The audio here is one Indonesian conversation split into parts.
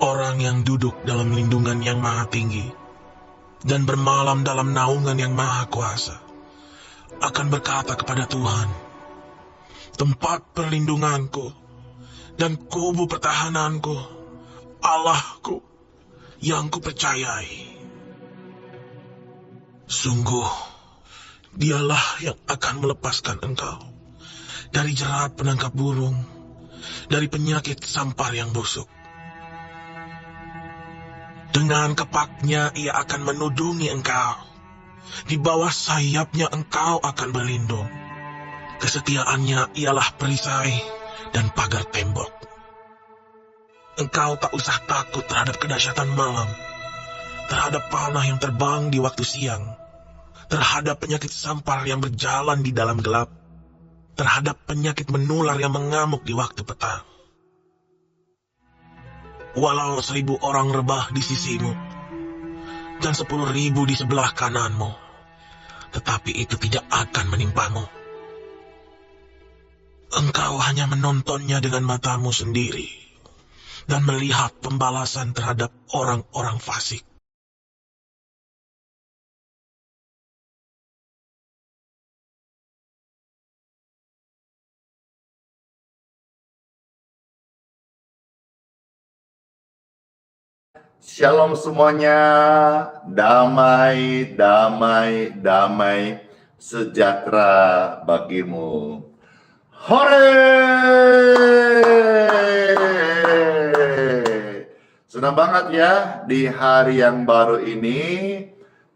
Orang yang duduk dalam lindungan yang maha tinggi dan bermalam dalam naungan yang maha kuasa akan berkata kepada Tuhan, tempat perlindunganku dan kubu pertahananku, Allahku yang kupercayai. Sungguh, dialah yang akan melepaskan engkau dari jerat penangkap burung, dari penyakit sampar yang busuk. Dengan kepaknya ia akan menudungi engkau. Di bawah sayapnya engkau akan berlindung. Kesetiaannya ialah perisai dan pagar tembok. Engkau tak usah takut terhadap kedahsyatan malam, terhadap panah yang terbang di waktu siang, terhadap penyakit sampar yang berjalan di dalam gelap, terhadap penyakit menular yang mengamuk di waktu petang. Walau 1000 orang rebah di sisimu, dan 10.000 di sebelah kananmu, tetapi itu tidak akan menimpamu. Engkau hanya menontonnya dengan matamu sendiri, dan melihat pembalasan terhadap orang-orang fasik. Shalom semuanya, damai, damai, damai, sejahtera bagimu. Hore! Senang banget ya di hari yang baru ini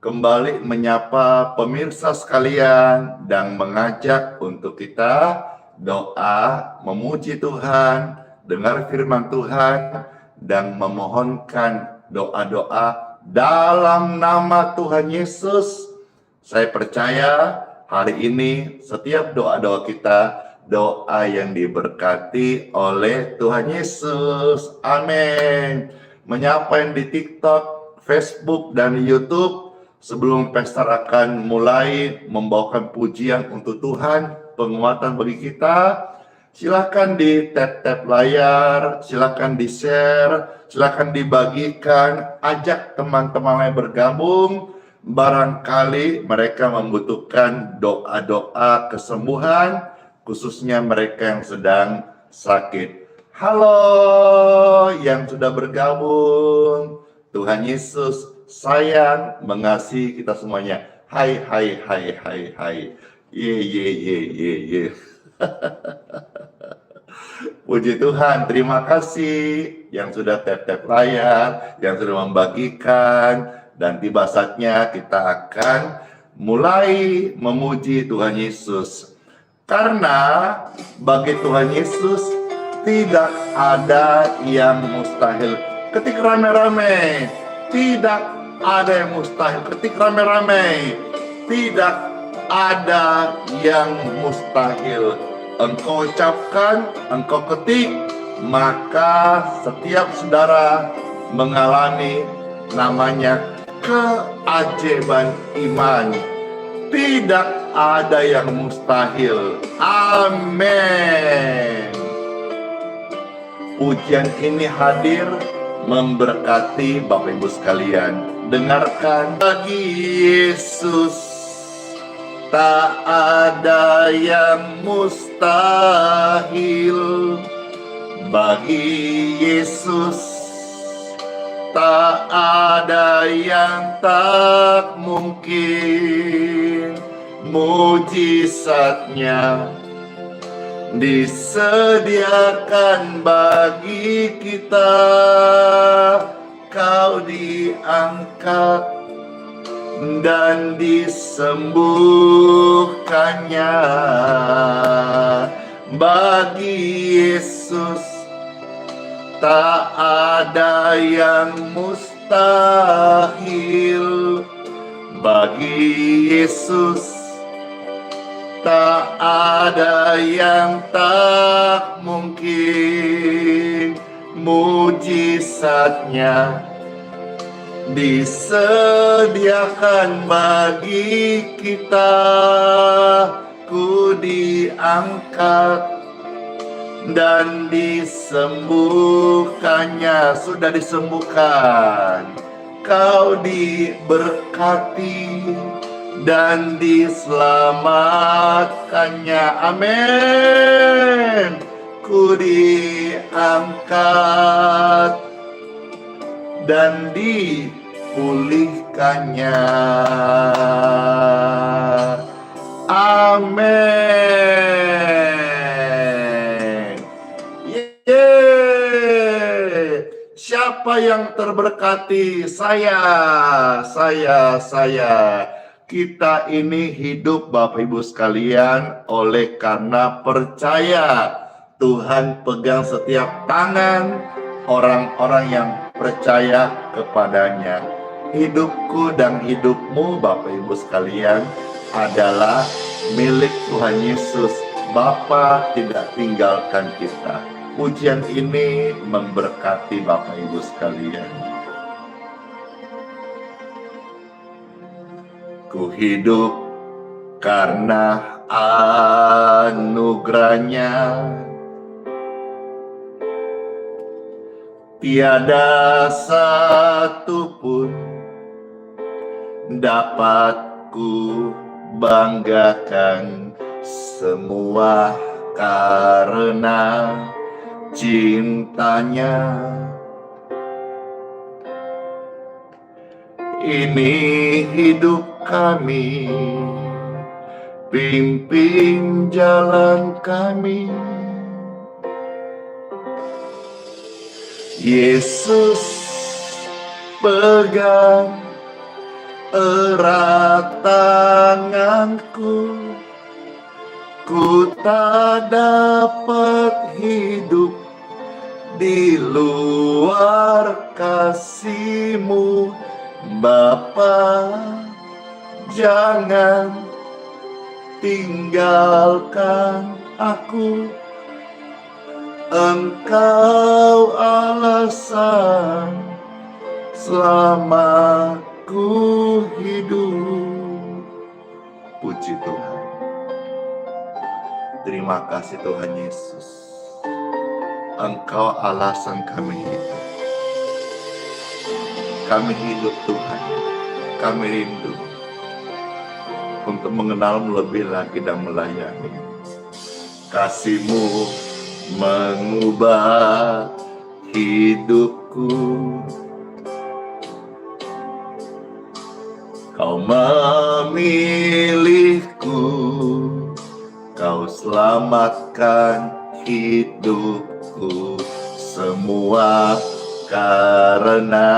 kembali menyapa pemirsa sekalian dan mengajak untuk kita doa, memuji Tuhan, dengar firman Tuhan, dan memohonkan doa-doa dalam nama Tuhan Yesus. Saya percaya hari ini setiap doa-doa kita doa yang diberkati oleh Tuhan Yesus. Amin. Menyapa yang di TikTok, Facebook, dan YouTube. Sebelum Pastor akan mulai membawakan pujian untuk Tuhan, penguatan bagi kita, silakan di tap-tap layar, silakan di-share, silakan dibagikan, ajak teman-teman lain bergabung. Barangkali mereka membutuhkan doa-doa kesembuhan, khususnya mereka yang sedang sakit. Halo yang sudah bergabung, Tuhan Yesus sayang, mengasihi kita semuanya. Hai, hai, hai, hai, hai. Ye. Puji Tuhan, terima kasih yang sudah tap-tap layar, yang sudah membagikan, dan tiba saatnya kita akan mulai memuji Tuhan Yesus. Karena bagi Tuhan Yesus tidak ada yang mustahil. Ketik rame-rame, tidak ada yang mustahil. Ketik rame-rame, tidak ada yang mustahil. Engkau ucapkan, engkau ketik, maka setiap saudara mengalami namanya keajaiban iman. Tidak ada yang mustahil. Amin. Pujian ini hadir memberkati Bapak Ibu sekalian. Dengarkan, bagi Yesus tak ada yang mustahil. Bagi Yesus tak ada yang tak mungkin. Mujizatnya disediakan bagi kita. Kau diangkat dan disembuhkannya. Bagi Yesus tak ada yang mustahil. Bagi Yesus tak ada yang tak mungkin. Mujizatnya disediakan bagi kita. Ku diangkat dan disembuhkannya. Sudah disembuhkan. Kau diberkati dan diselamatkannya. Amin. Ku diangkat dan dipulihkannya. Amin. Yeay. Siapa yang terberkati? Saya. Kita ini hidup Bapak Ibu sekalian oleh karena percaya. Tuhan pegang setiap tangan orang-orang yang percaya kepadanya. Hidupku dan hidupmu Bapak Ibu sekalian adalah milik Tuhan Yesus. Bapa tidak tinggalkan kita. Pujian ini memberkati Bapak Ibu sekalian. Ku hidup karena anugerahnya. Tiada satu pun dapat ku banggakan, semua karena cintanya. Ini hidup kami, pimpin jalan kami. Yesus pegang erat tanganku, ku tak dapat hidup di luar kasih-Mu. Bapa, jangan tinggalkan aku. Engkau alasan selama ku hidup. Puji Tuhan. Terima kasih Tuhan Yesus. Engkau alasan kami hidup. Kami hidup Tuhan. Kami rindu untuk mengenal-Mu lebih lagi dan melayani. Kasih-Mu mengubah hidupku. Kau memilihku, Kau selamatkan hidupku. Semua karena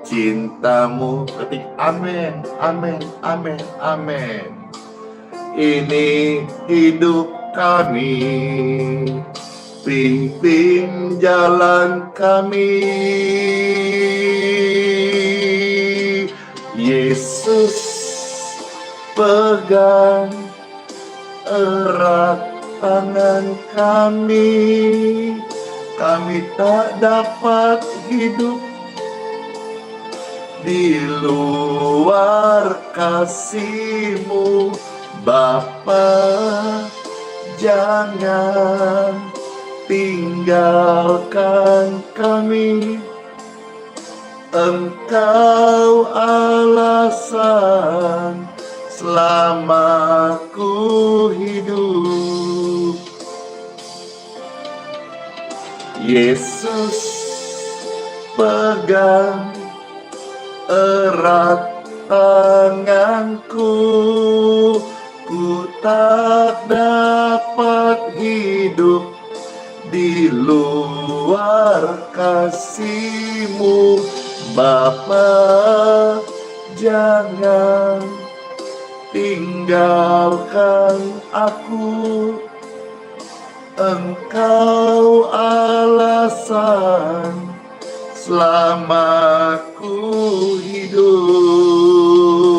cinta-Mu. Ketik amin, amin, amin, amin. Ini hidup kami, pimpin jalan kami. Yesus pegang erat tangan kami. Kami tak dapat hidup di luar kasih-Mu. Bapa, jangan tinggalkan kami. Engkau alasan selama ku hidup. Yesus pegang erat tanganku, ku tak dapat hidup di luar kasih-Mu. Bapa, jangan tinggalkan aku. Engkau alasan selama ku hidup.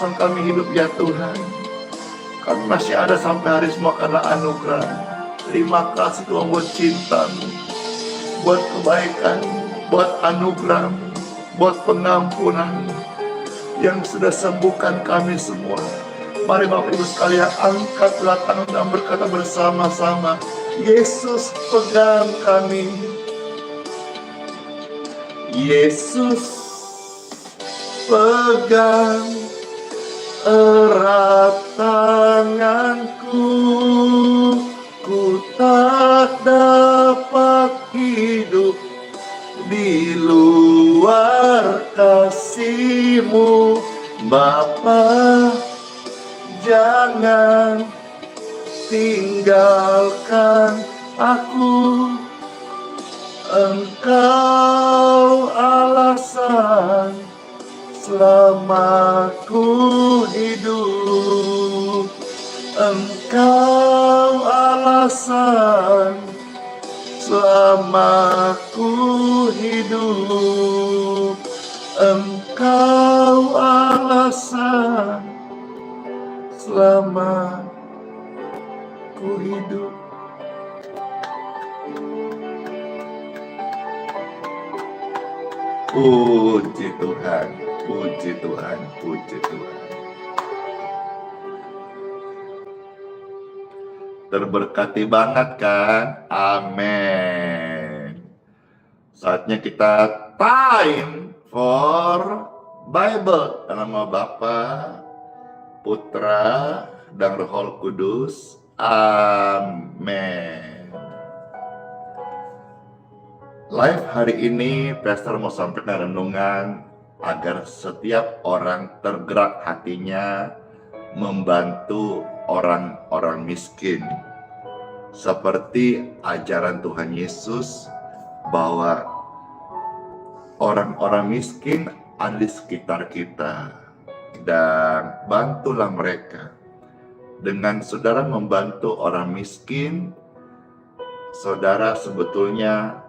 alasan kami hidup ya Tuhan. Kami masih ada sampai hari semua karena anugerah. Terima kasih Tuhan buat cinta-Mu, buat kebaikan, buat anugerah, buat pengampunan yang sudah sembuhkan kami semua. Mari Bapak Ibu sekalian, angkatlah tangan dan berkata bersama-sama, Yesus pegang kami. Yesus pegang erat tanganku, ku tak dapat hidup di luar kasih-Mu, Bapa. Jangan tinggalkan aku, Engkau alasan selama ku hidup. Engkau alasan selama ku hidup. Engkau alasan selama ku hidup. Puji Tuhan, puji Tuhan, puji Tuhan. Terberkati banget kan? Amin. Saatnya kita time for Bible. Dalam nama Bapa, Putra, dan Roh Kudus. Amin. Live hari ini, Pastor mau sampaikan renungan agar setiap orang tergerak hatinya membantu orang-orang miskin. Seperti ajaran Tuhan Yesus bahwa orang-orang miskin ada di sekitar kita. Dan bantulah mereka. Dengan saudara membantu orang miskin, saudara sebetulnya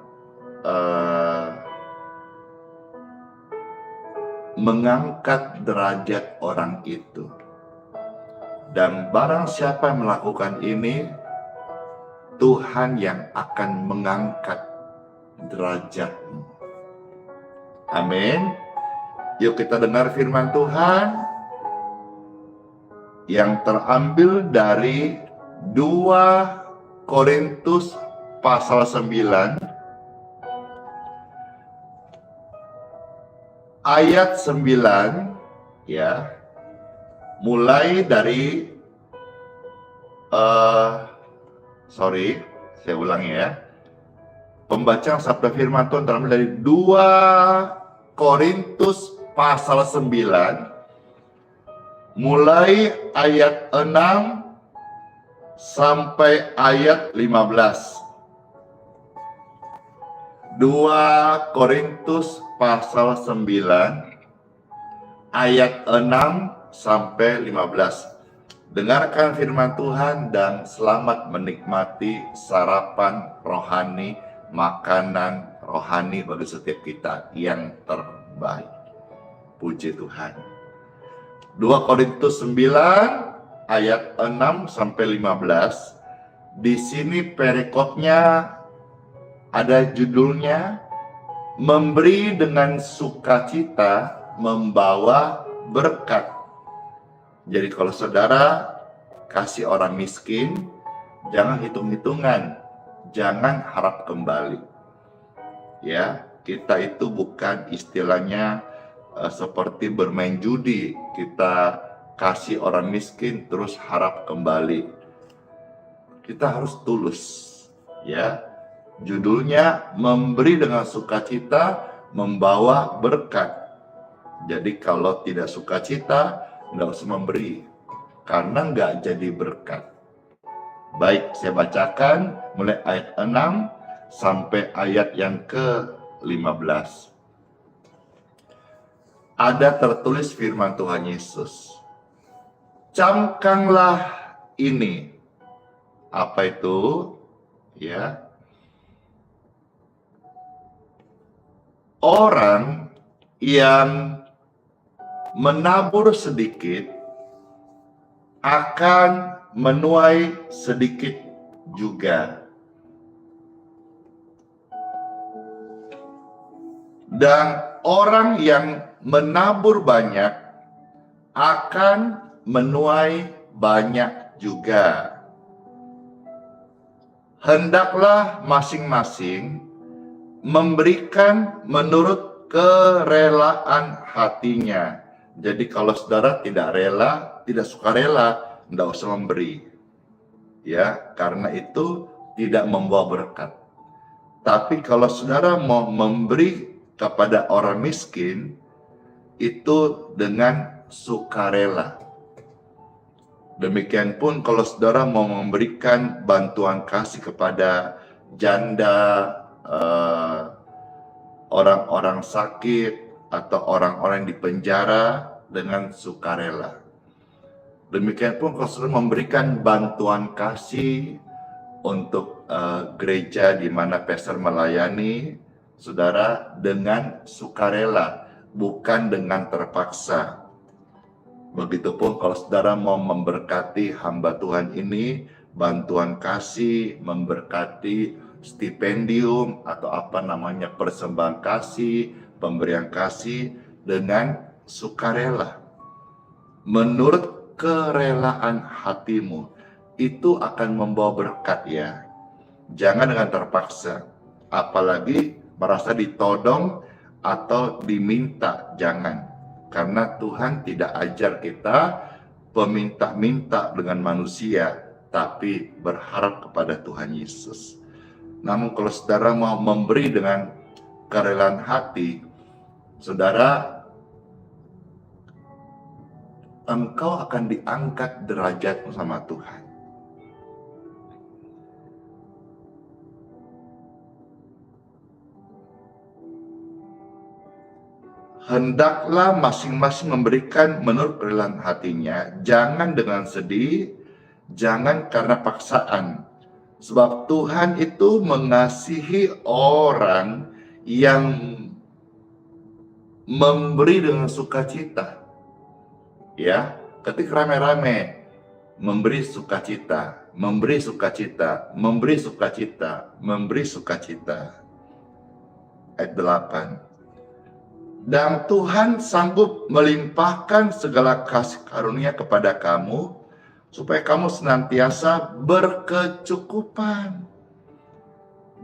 mengangkat derajat orang itu. Dan barang siapa yang melakukan ini, Tuhan yang akan mengangkat derajatmu. Amin. Yuk kita dengar firman Tuhan yang terambil dari 2 Korintus pasal 9 ayat 9 ya. Mulai dari saya ulangi ya. Pembacaan sabda firman Tuhan terambil dari 2 Korintus pasal 9 mulai ayat 6 sampai ayat 15. 2 Korintus pasal 9 ayat 6 sampai 15. Dengarkan firman Tuhan dan selamat menikmati sarapan rohani, makanan rohani bagi setiap kita yang terbaik. Puji Tuhan. 2 Korintus 9 ayat 6 sampai 15. Di sini perikopnya ada judulnya memberi dengan sukacita membawa berkat. Jadi kalau saudara kasih orang miskin, jangan hitung-hitungan, jangan harap kembali. Ya, kita itu bukan istilahnya seperti bermain judi, kita kasih orang miskin terus harap kembali. Kita harus tulus, ya. Judulnya memberi dengan sukacita membawa berkat. Jadi kalau tidak sukacita, nggak usah memberi, karena nggak jadi berkat. Baik, saya bacakan mulai ayat 6 sampai ayat yang ke-15. Ada tertulis firman Tuhan Yesus. Camkanlah ini. Apa itu? Ya. Orang yang menabur sedikit akan menuai sedikit juga. Dan orang yang menabur banyak akan menuai banyak juga. Hendaklah masing-masing memberikan menurut kerelaan hatinya. Jadi kalau saudara tidak rela, tidak suka rela, tidak usah memberi. Ya, karena itu tidak membawa berkat. Tapi kalau saudara mau memberi kepada orang miskin, itu dengan sukarela. Demikian pun kalau saudara mau memberikan bantuan kasih kepada janda, orang-orang sakit, atau orang-orang di penjara dengan sukarela. Demikian pun kalau saudara memberikan bantuan kasih untuk gereja di mana pastor melayani, saudara dengan sukarela, bukan dengan terpaksa. Begitupun kalau saudara mau memberkati hamba Tuhan ini, bantuan kasih, memberkati stipendium atau apa namanya persembahan kasih, pemberian kasih dengan sukarela. Menurut kerelaan hatimu, itu akan membawa berkat ya. Jangan dengan terpaksa, apalagi merasa ditodong atau diminta, jangan. Karena Tuhan tidak ajar kita peminta-minta dengan manusia, tapi berharap kepada Tuhan Yesus. Namun kalau saudara mau memberi dengan kerelaan hati, saudara, engkau akan diangkat derajatmu sama Tuhan. Hendaklah masing-masing memberikan menurut kerelaan hatinya, jangan dengan sedih, jangan karena paksaan. Sebab Tuhan itu mengasihi orang yang memberi dengan sukacita. Ya, ketika rame-rame memberi sukacita, memberi sukacita, memberi sukacita, memberi sukacita. Ayat 8. Dan Tuhan sanggup melimpahkan segala kasih karunia kepada kamu, supaya kamu senantiasa berkecukupan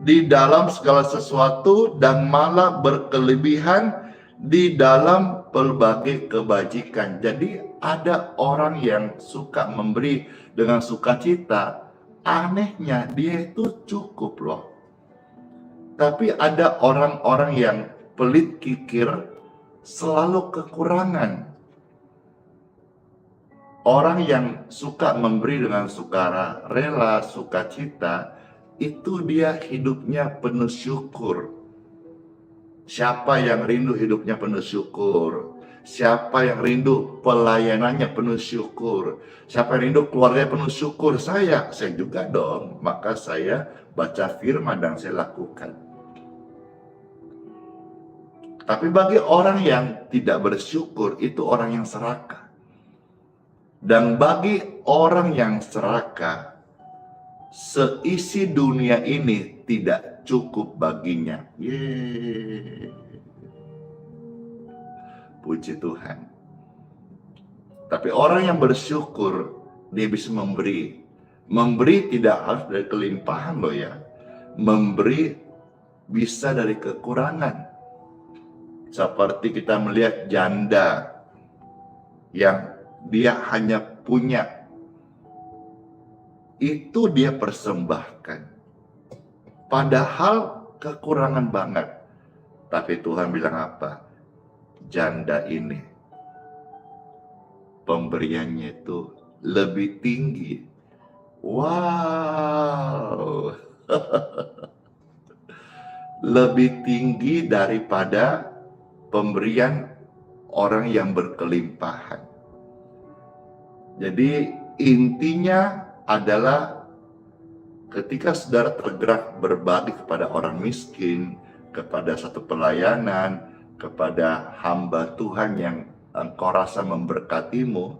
di dalam segala sesuatu dan malah berkelebihan di dalam berbagai kebajikan. Jadi ada orang yang suka memberi dengan sukacita, anehnya dia itu cukup loh. Tapi ada orang-orang yang pelit kikir, selalu kekurangan. Orang yang suka memberi dengan sukarela, sukacita, itu dia hidupnya penuh syukur. Siapa yang rindu hidupnya penuh syukur? Siapa yang rindu pelayanannya penuh syukur? Siapa yang rindu keluarganya penuh syukur? Saya juga dong. Maka saya baca firman dan saya lakukan. Tapi bagi orang yang tidak bersyukur, itu orang yang serakah. Dan bagi orang yang serakah, seisi dunia ini tidak cukup baginya. Yeay. Puji Tuhan. Tapi orang yang bersyukur, dia bisa memberi. Memberi tidak harus dari kelimpahan loh ya. Memberi bisa dari kekurangan. Seperti kita melihat janda yang dia hanya punya, itu dia persembahkan. Padahal kekurangan banget. Tapi Tuhan bilang apa? Janda ini pemberiannya itu lebih tinggi. Wow. Lebih tinggi daripada pemberian orang yang berkelimpahan. Jadi intinya adalah ketika saudara tergerak berbagi kepada orang miskin, kepada satu pelayanan, kepada hamba Tuhan yang engkau rasa memberkatimu,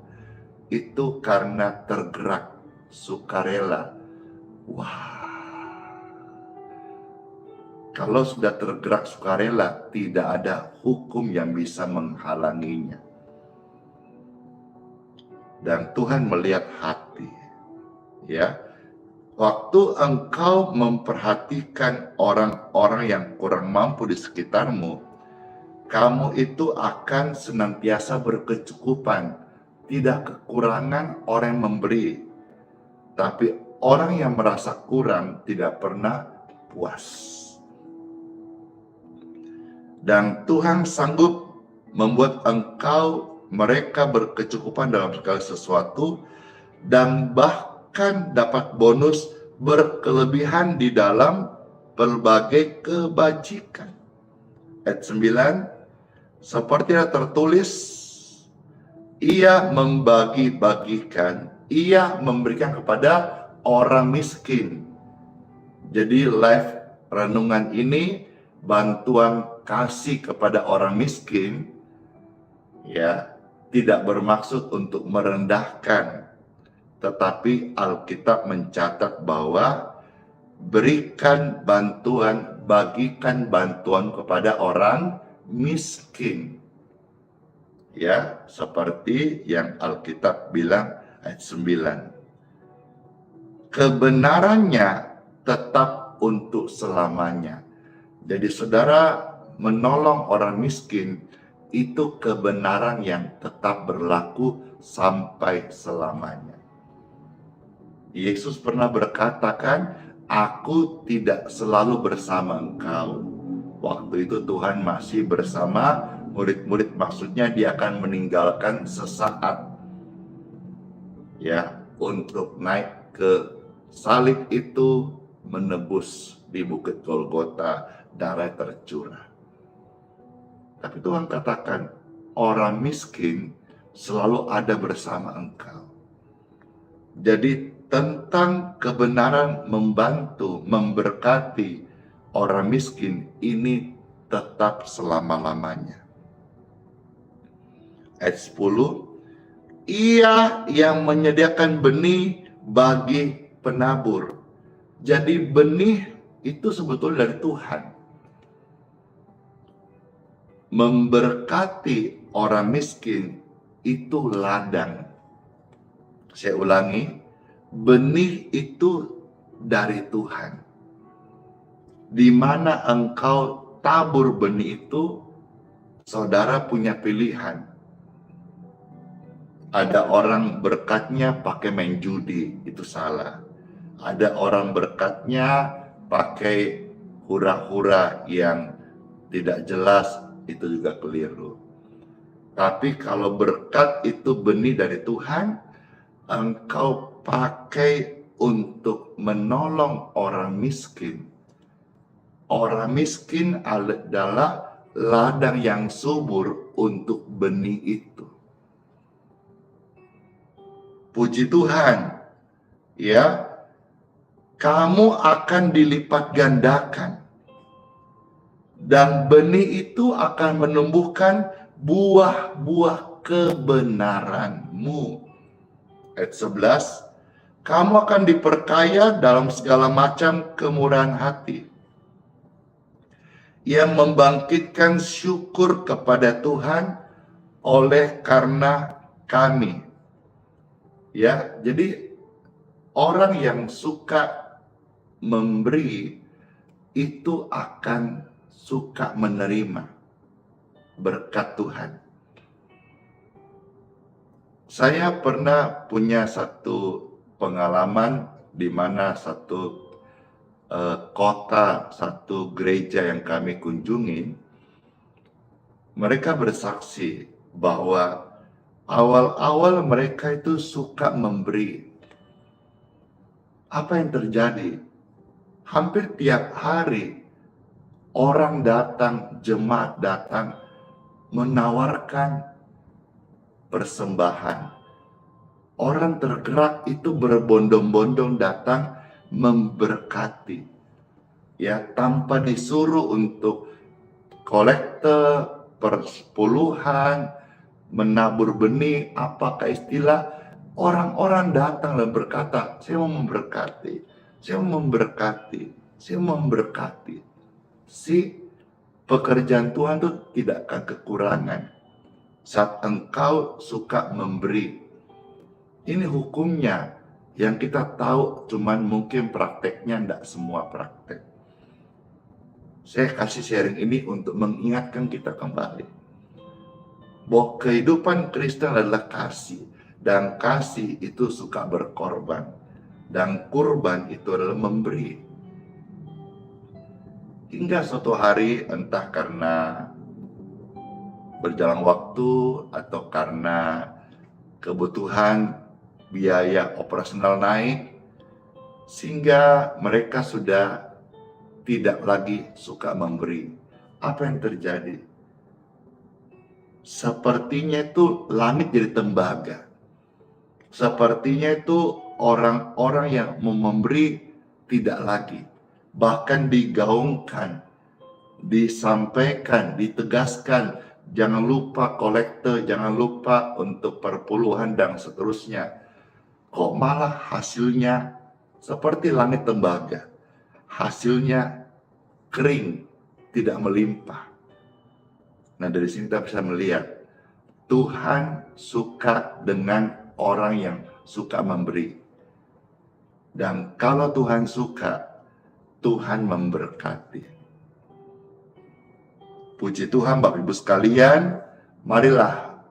itu karena tergerak sukarela. Wah, kalau sudah tergerak sukarela, tidak ada hukum yang bisa menghalanginya. Dan Tuhan melihat hati. Ya, waktu engkau memperhatikan orang-orang yang kurang mampu di sekitarmu, kamu itu akan senantiasa berkecukupan, tidak kekurangan orang yang memberi. Tapi orang yang merasa kurang tidak pernah puas. Dan Tuhan sanggup membuat mereka berkecukupan dalam segala sesuatu, dan bahkan dapat bonus berkelebihan di dalam berbagai kebajikan. Ayat 9, seperti yang tertulis, ia membagi-bagikan, ia memberikan kepada orang miskin. Jadi live renungan ini bantuan kasih kepada orang miskin, ya, tidak bermaksud untuk merendahkan, tetapi Alkitab mencatat bahwa berikan bantuan, bagikan bantuan kepada orang miskin. Ya, seperti yang Alkitab bilang ayat 9. Kebenarannya tetap untuk selamanya. Jadi saudara menolong orang miskin itu kebenaran yang tetap berlaku sampai selamanya. Yesus pernah berkata kan, aku tidak selalu bersama engkau. Waktu itu Tuhan masih bersama murid-murid, maksudnya dia akan meninggalkan sesaat. Ya, untuk naik ke salib itu, menebus di Bukit Golgota, darah tercurah. Tapi Tuhan katakan, orang miskin selalu ada bersama engkau. Jadi tentang kebenaran membantu, memberkati orang miskin ini tetap selama-lamanya. Ayat 10, ia yang menyediakan benih bagi penabur. Jadi benih itu sebetulnya dari Tuhan. Memberkati orang miskin itu ladang. Saya ulangi, benih itu dari Tuhan. Di mana engkau tabur benih itu, saudara punya pilihan. Ada orang berkatnya pakai main judi, itu salah. Ada orang berkatnya pakai hura-hura yang tidak jelas, itu juga keliru. Tapi kalau berkat itu benih dari Tuhan, engkau pakai untuk menolong orang miskin. Orang miskin adalah ladang yang subur untuk benih itu. Puji Tuhan, ya, kamu akan dilipat gandakan. Dan benih itu akan menumbuhkan buah-buah kebenaranmu. Ayat 11, kamu akan diperkaya dalam segala macam kemurahan hati, yang membangkitkan syukur kepada Tuhan oleh karena kami. Ya, jadi orang yang suka memberi itu akan suka menerima berkat Tuhan. Saya pernah punya satu pengalaman di mana satu kota, satu gereja yang kami kunjungi, mereka bersaksi bahwa awal-awal mereka itu suka memberi. Apa yang terjadi? Hampir tiap hari orang datang, jemaat datang, menawarkan persembahan. Orang tergerak itu berbondong-bondong datang memberkati. Ya, tanpa disuruh untuk kolekte, persepuluhan, menabur benih, apakah istilah orang-orang datang dan berkata, saya mau memberkati, saya mau memberkati, saya mau memberkati. Si pekerjaan Tuhan itu tidak akan kekurangan saat engkau suka memberi. Ini hukumnya yang kita tahu, cuman mungkin prakteknya tidak semua praktek. Saya kasih sharing ini untuk mengingatkan kita kembali bahwa kehidupan Kristen adalah kasih, dan kasih itu suka berkorban, dan kurban itu adalah memberi. Hingga suatu hari, entah karena berjalan waktu atau karena kebutuhan biaya operasional naik, sehingga mereka sudah tidak lagi suka memberi. Apa yang terjadi? Sepertinya itu langit jadi tembaga. Sepertinya itu orang-orang yang mau memberi tidak lagi. Bahkan digaungkan, disampaikan, ditegaskan, jangan lupa kolekte, jangan lupa untuk perpuluhan dan seterusnya. Kok malah hasilnya seperti langit tembaga, hasilnya kering, tidak melimpah. Nah, dari sini kita bisa melihat Tuhan suka dengan orang yang suka memberi. Dan kalau Tuhan suka, Tuhan memberkati. Puji Tuhan, Bapak Ibu sekalian, marilah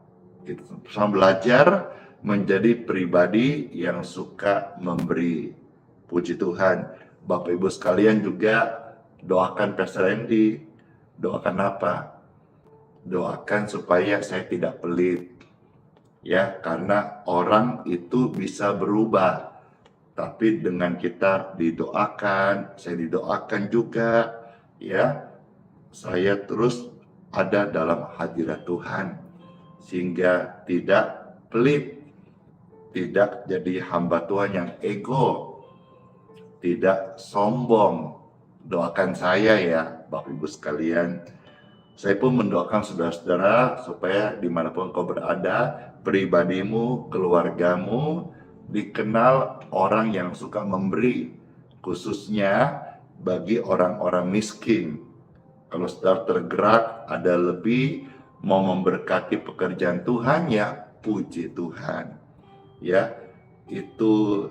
kita sama belajar menjadi pribadi yang suka memberi. Puji Tuhan. Bapak Ibu sekalian juga doakan Pastor Randy. Doakan apa? Doakan supaya saya tidak pelit. Ya, karena orang itu bisa berubah. Tapi dengan kita didoakan, saya didoakan juga, ya. Saya terus ada dalam hadirat Tuhan, sehingga tidak pelit, tidak jadi hamba Tuhan yang ego, tidak sombong. Doakan saya ya, Bapak Ibu sekalian. Saya pun mendoakan saudara-saudara supaya dimanapun kau berada, pribadimu, keluargamu, dikenal orang yang suka memberi, khususnya bagi orang-orang miskin. Kalau saudara tergerak, ada lebih, mau memberkati pekerjaan Tuhan, ya puji Tuhan. Ya, itu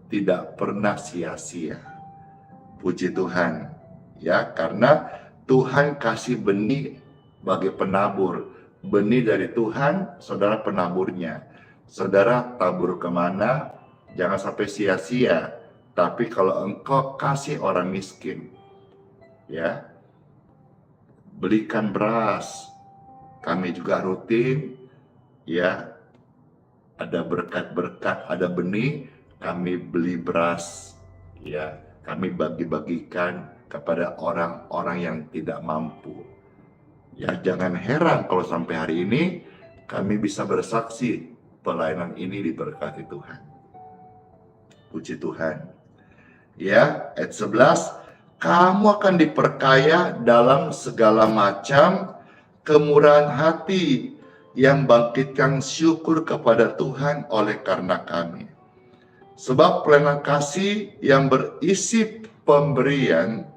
tidak pernah sia-sia. Puji Tuhan. Ya, karena Tuhan kasih benih bagi penabur. Benih dari Tuhan, saudara penaburnya. Saudara tabur kemana, jangan sampai sia-sia. Tapi kalau engkau kasih orang miskin, ya, belikan beras. Kami juga rutin, ya, ada berkat-berkat, ada benih, kami beli beras, ya, kami bagi-bagikan kepada orang-orang yang tidak mampu. Ya, jangan heran kalau sampai hari ini kami bisa bersaksi pelayanan ini diberkati Tuhan. Puji Tuhan. Ya, ayat 11, kamu akan diperkaya dalam segala macam kemurahan hati yang bangkitkan syukur kepada Tuhan oleh karena kami. Sebab pelayanan kasih yang berisi pemberian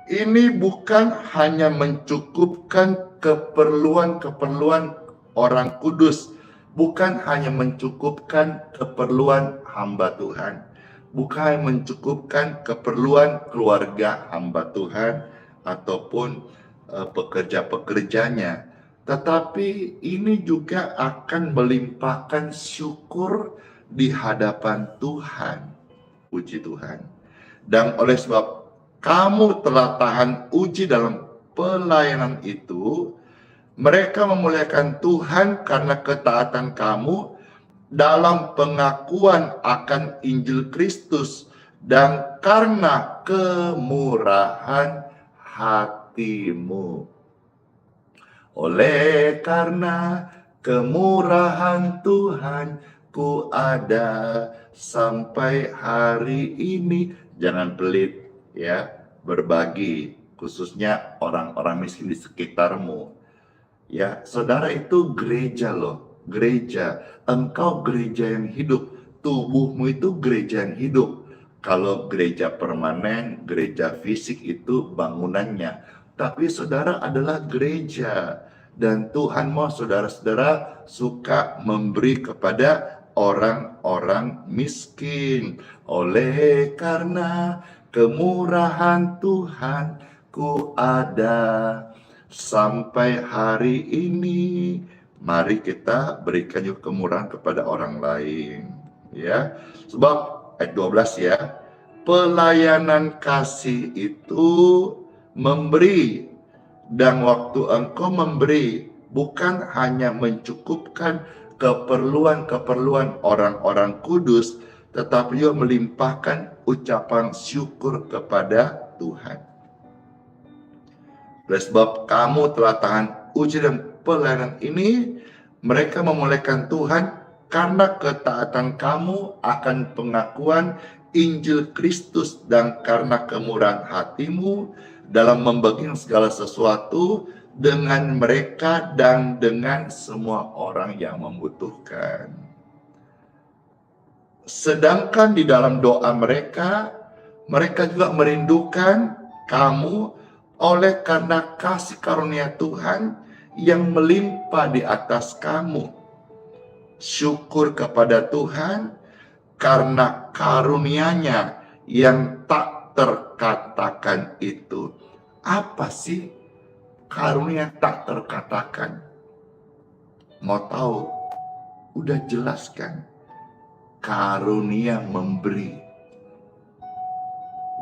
ini bukan hanya mencukupkan keperluan-keperluan orang kudus, bukan hanya mencukupkan keperluan hamba Tuhan, bukan mencukupkan keperluan keluarga hamba Tuhan ataupun pekerja-pekerjanya, tetapi ini juga akan melimpahkan syukur di hadapan Tuhan. Puji Tuhan. Dan oleh sebab kamu telah tahan uji dalam pelayanan itu, mereka memuliakan Tuhan karena ketaatan kamu dalam pengakuan akan Injil Kristus dan karena kemurahan hatimu. Oleh karena kemurahan Tuhan ku ada sampai hari ini. Jangan pelit ya, berbagi, khususnya orang-orang miskin di sekitarmu. Ya, saudara itu gereja loh, gereja. Engkau gereja yang hidup, tubuhmu itu gereja yang hidup. Kalau gereja permanen, gereja fisik itu bangunannya. Tapi saudara adalah gereja. Dan Tuhan mau saudara-saudara suka memberi kepada orang-orang miskin. Oleh karena kemurahan Tuhan ku ada sampai hari ini, mari kita berikan juga kemurahan kepada orang lain, ya. Sebab ayat 12 ya, pelayanan kasih itu memberi, dan waktu engkau memberi bukan hanya mencukupkan keperluan-keperluan orang-orang kudus, tetapi juga melimpahkan ucapan syukur kepada Tuhan. Oleh sebab kamu telah tahan uji dan pelayanan ini, mereka memuliakan Tuhan karena ketaatan kamu akan pengakuan Injil Kristus dan karena kemurahan hatimu dalam membagikan segala sesuatu dengan mereka dan dengan semua orang yang membutuhkan. Sedangkan di dalam doa mereka juga merindukan kamu oleh karena kasih karunia Tuhan yang melimpah di atas kamu. Syukur kepada Tuhan karena karunia-Nya yang tak terkatakan itu. Apa sih karunia tak terkatakan? Mau tahu? Udah jelaskan. Karunia memberi.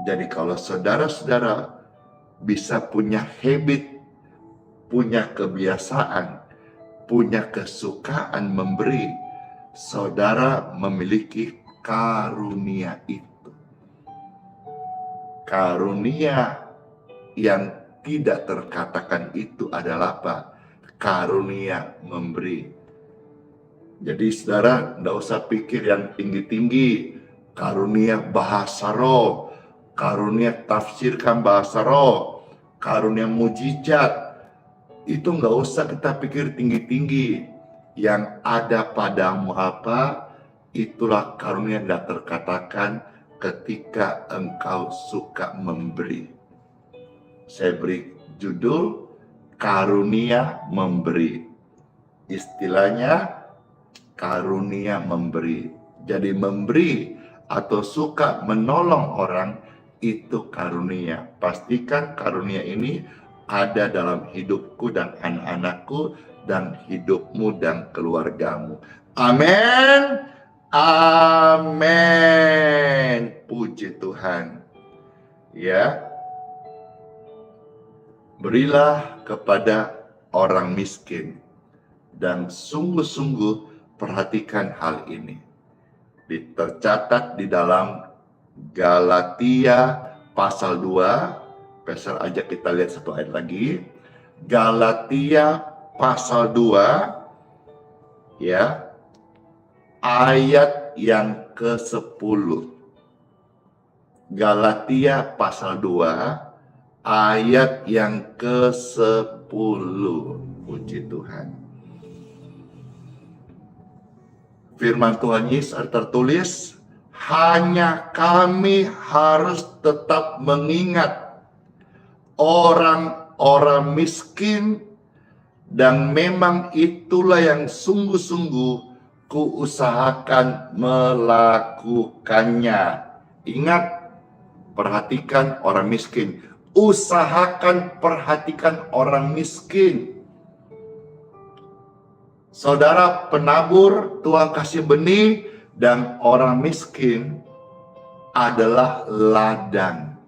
Jadi kalau saudara-saudara bisa punya habit, punya kebiasaan, punya kesukaan memberi, saudara memiliki karunia itu. Karunia yang tidak terkatakan itu adalah apa? Karunia memberi. Jadi saudara tidak usah pikir yang tinggi-tinggi, karunia bahasa roh, karunia tafsirkan bahasa roh, karunia mujizat. Itu nggak usah kita pikir tinggi-tinggi. Yang ada padamu apa, itulah karunia yang tidak terkatakan ketika engkau suka memberi. Saya beri judul karunia memberi. Istilahnya karunia memberi. Jadi memberi atau suka menolong orang itu karunia. Pastikan karunia ini ada dalam hidupku dan anak-anakku dan hidupmu dan keluargamu. Amin. Amin. Puji Tuhan. Ya. Berilah kepada orang miskin dan sungguh-sungguh perhatikan hal ini. Tercatat di dalam Galatia pasal 2. Pasal aja kita lihat satu ayat lagi. Galatia pasal 2 ya. Ayat yang ke-10. Galatia pasal 2 ayat yang ke-10. Puji Tuhan. Firman Tuhan Yesus tertulis, hanya kami harus tetap mengingat orang-orang miskin, dan memang itulah yang sungguh-sungguh kuusahakan melakukannya. Ingat, perhatikan orang miskin. Usahakan perhatikan orang miskin. Saudara penabur, Tuhan kasih benih, dan orang miskin adalah ladang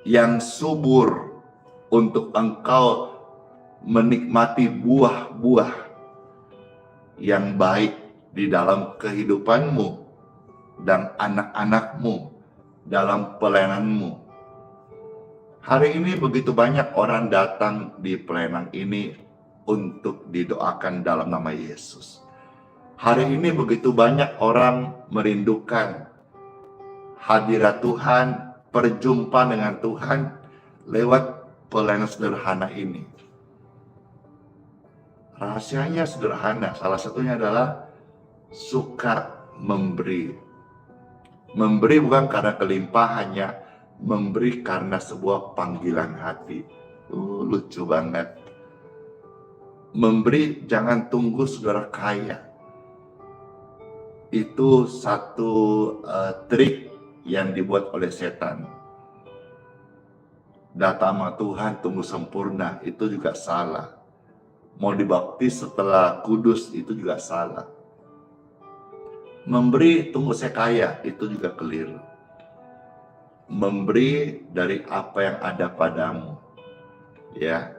yang subur untuk engkau menikmati buah-buah yang baik di dalam kehidupanmu dan anak-anakmu, dalam pelayananmu. Hari ini begitu banyak orang datang di pelayanan ini untuk didoakan dalam nama Yesus. Hari ini begitu banyak orang merindukan hadirat Tuhan, perjumpaan dengan Tuhan lewat pelayanan sederhana ini. Rahasianya sederhana, salah satunya adalah suka memberi. Memberi bukan karena kelimpahannya, memberi karena sebuah panggilan hati. Lucu banget. Memberi jangan tunggu saudara kaya. Itu satu trik yang dibuat oleh setan. Datang sama Tuhan tunggu sempurna, itu juga salah. Mau dibaptis setelah kudus, itu juga salah. Memberi tunggu saya kaya, itu juga keliru. Memberi dari apa yang ada padamu, ya.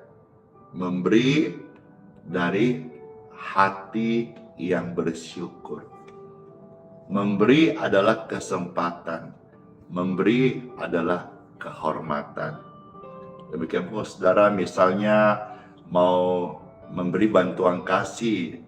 Memberi dari hati yang bersyukur. Memberi adalah kesempatan, memberi adalah kehormatan. Demikian pun saudara misalnya mau memberi bantuan kasih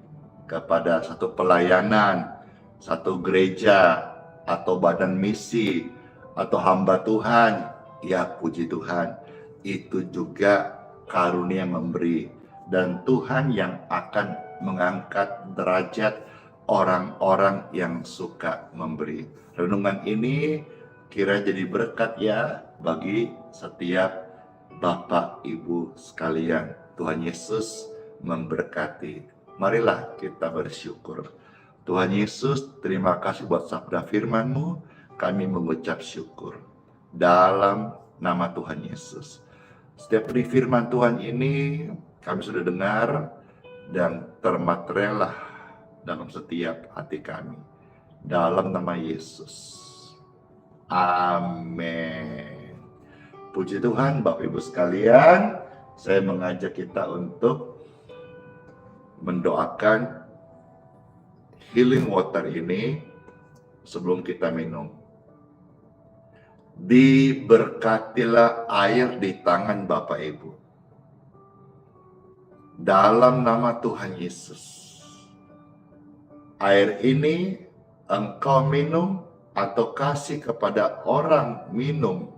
kepada satu pelayanan, satu gereja, atau badan misi, atau hamba Tuhan, ya puji Tuhan, itu juga karunia memberi. Dan Tuhan yang akan mengangkat derajat orang-orang yang suka memberi. Renungan ini kira jadi berkat ya bagi setiap Bapak Ibu sekalian. Tuhan Yesus memberkati. Marilah kita bersyukur. Tuhan Yesus, terima kasih buat sabda firman-Mu. Kami mengucap syukur dalam nama Tuhan Yesus. Setiap firman Tuhan ini kami sudah dengar dan termaterailah dalam setiap hati kami. Dalam nama Yesus. Amin. Puji Tuhan, Bapak Ibu sekalian, saya mengajak kita untuk mendoakan healing water ini sebelum kita minum. Diberkatilah air di tangan Bapak Ibu. Dalam nama Tuhan Yesus. Air ini engkau minum atau kasih kepada orang minum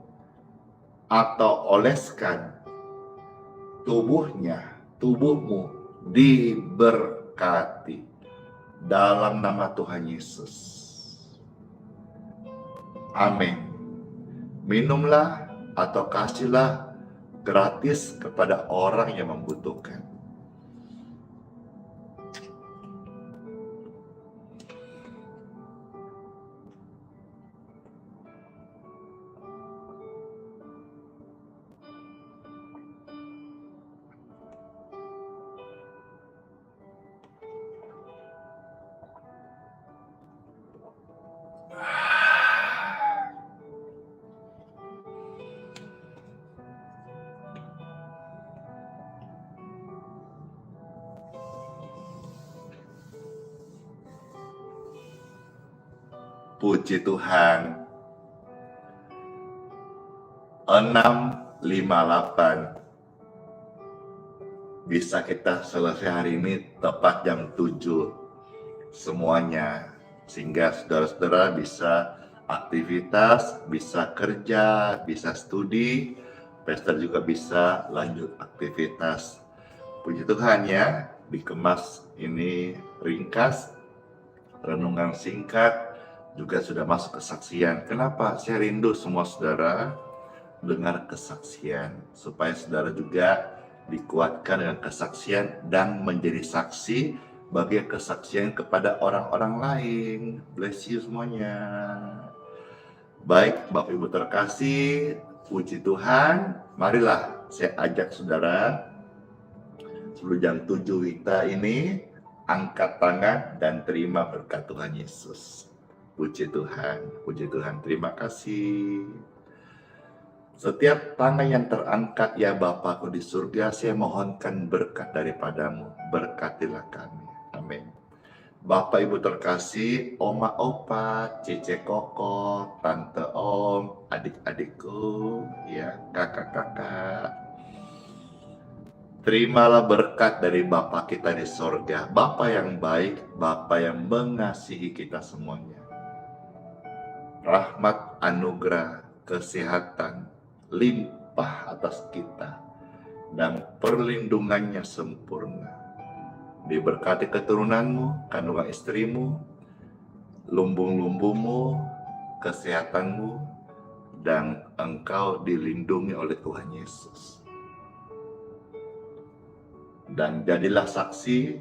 atau oleskan tubuhmu diberkati dalam nama Tuhan Yesus. Amin. Minumlah atau kasihlah gratis kepada orang yang membutuhkan. Puji Tuhan. 6:58 bisa kita selesai hari ini tepat jam 7 semuanya, sehingga saudara-saudara bisa aktivitas, bisa kerja, bisa studi, pastor juga bisa lanjut aktivitas. Puji Tuhan ya, dikemas ini ringkas, renungan singkat, juga sudah masuk kesaksian. Kenapa? Saya rindu semua saudara dengar kesaksian, supaya saudara juga dikuatkan dengan kesaksian dan menjadi saksi bagi kesaksian kepada orang-orang lain. Bless you semuanya. Baik, Bapak Ibu terkasih, puji Tuhan. Marilah saya ajak saudara sebelum jam 7 kita ini angkat tangan dan terima berkat Tuhan Yesus. Puji Tuhan, terima kasih. Setiap tangan yang terangkat ya Bapakku di surga, saya mohonkan berkat daripadamu, berkatilah kami. Amin. Bapak Ibu terkasih, Oma Opa, Cece Koko, Tante Om, adik-adikku, ya kakak-kakak. Terimalah berkat dari Bapa kita di surga, Bapa yang baik, Bapa yang mengasihi kita semuanya. Rahmat, anugerah, kesehatan, limpah atas kita, dan perlindungannya sempurna. diberkati keturunanmu, kandungan istrimu, lumbung-lumbungmu, kesehatanmu, dan engkau dilindungi oleh Tuhan Yesus. Dan jadilah saksi,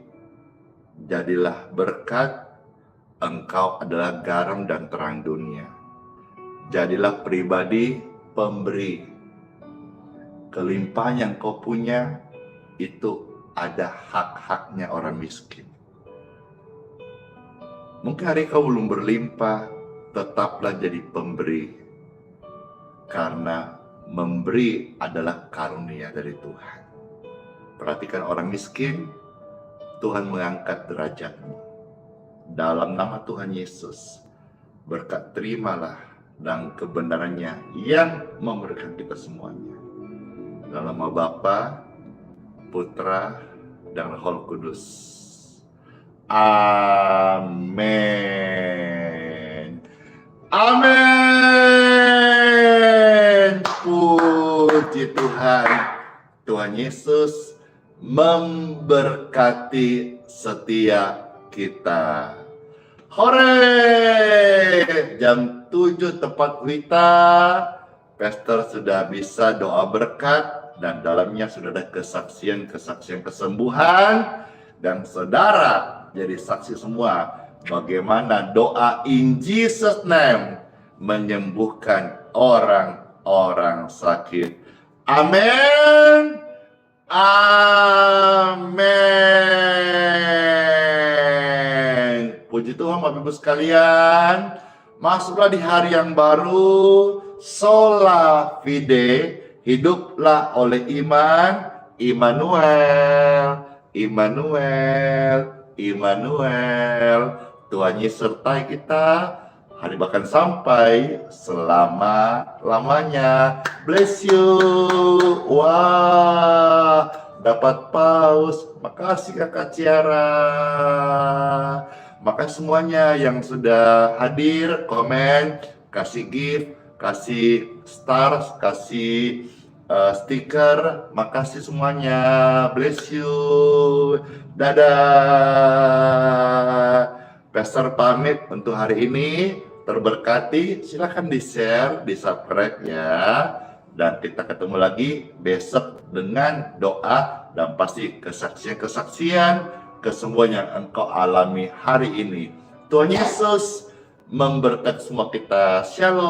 jadilah berkat, engkau adalah garam dan terang dunia. Jadilah pribadi pemberi. Kelimpahan yang kau punya, itu ada hak-haknya orang miskin. Mungkin hari kau belum berlimpah, tetaplah jadi pemberi. Karena memberi adalah karunia dari Tuhan. Perhatikan orang miskin, Tuhan mengangkat derajatmu. Dalam nama Tuhan Yesus, berkat terimalah dan kebenarannya yang memberikan kita semuanya. Dalam nama Bapa, Putra, dan Roh Kudus. Amin. Amin. Puji Tuhan. Tuhan Yesus memberkati setiap kita. Hore! Jam 7 tepat kita, pastor sudah bisa doa berkat, dan dalamnya sudah ada kesaksian kesembuhan, dan saudara jadi saksi semua bagaimana doa in Jesus name menyembuhkan orang-orang sakit. Amin. Amin. Puji Tuhan Bapak Ibu sekalian. Masuklah di hari yang baru. Sola fide. Hiduplah oleh iman. Immanuel. Immanuel. Immanuel. Tuhan Yesus sertai kita. Hari bahkan sampai selama-lamanya. Bless you. Wah, dapat paus. Makasih Kakak Ciara. Makasih semuanya yang sudah hadir, komen, kasih gift, kasih stars, kasih stiker. Makasih semuanya. Bless you. Dadah. Pastor pamit untuk hari ini. Terberkati, silahkan di-share, di-subscribe ya. Dan kita ketemu lagi besok dengan doa dan pasti kesaksian-kesaksian kesembuhan yang engkau alami hari ini. Tuhan Yesus memberkati semua kita. Shalom.